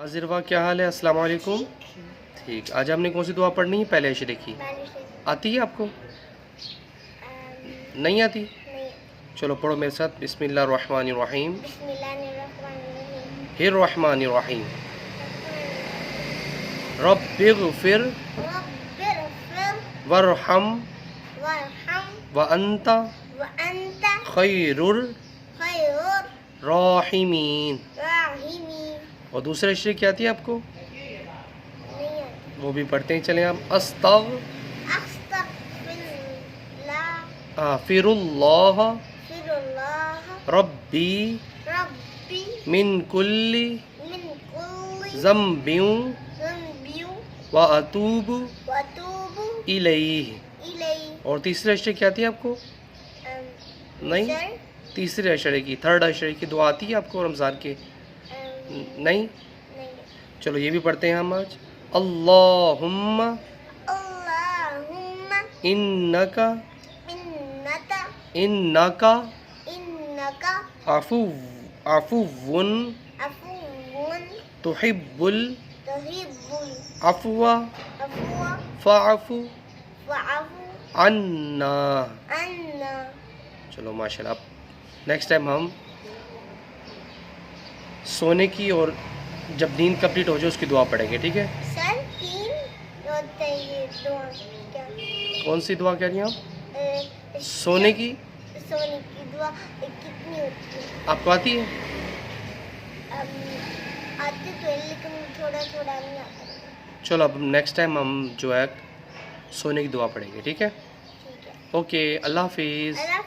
حاضروا کیا حال ہے؟ السلام علیکم. ٹھیک، آج ہم نے کون سی دعا پڑھنی ہے؟ پہلے عشرے کی. آتی ہے آپ کو؟ نہیں آتی؟ چلو پڑھو میرے ساتھ. بسم اللہ الرحمن الرحیم. بسم اللہ الرحمن الرحیم. الرحمن الرحیم. رب اغفر رب اغفر وارحم وارحم وانت وانت خیر خیر الراحمین. الراحمین. اور دوسرے عشرے کی آتی ہے آپ کو؟ نہیں آتی. وہ بھی پڑھتے ہیں. چلیں آپ. استغفر اللہ فر اللہ ربی ربی من کل من کل ذنب ذنب واتوب واتوب الیہ. الیہ. اور تیسرے عشرے کی آتی ہے آپ کو؟ نہیں. تیسرے عشرے کی، تھرڈ عشرے کی دعا آتی ہے آپ کو رمضان کے؟ نہیں. چلو یہ بھی پڑھتے ہیں ہم آج. اللہم اللہم انکا انکا انکا انکا عفو عفون تحب تحب العفو العفو فاعف فاعف عنا. عنا. چلو ماشاء اللہ. اب نیکسٹ ٹائم ہم سونے کی اور جب نیند کمپلیٹ ہو جائے اس کی دعا پڑھیں گے. ٹھیک ہے؟ سر 3 ہوتا ہے یہ دعا. کیا کون سی دعا کہہ رہی ہیں آپ؟ سونے کی. سونے کی دعا کتنی ہوتی ہے؟ آپ کو آتی ہے؟ آتی تو ہے لیکن تھوڑا تھوڑا نہیں آتا. چلو اب نیکسٹ ٹائم ہم جو ہے سونے کی دعا پڑھیں گے. ٹھیک ہے؟ ٹھیک ہے. اوکے. اللہ حافظ. اللہ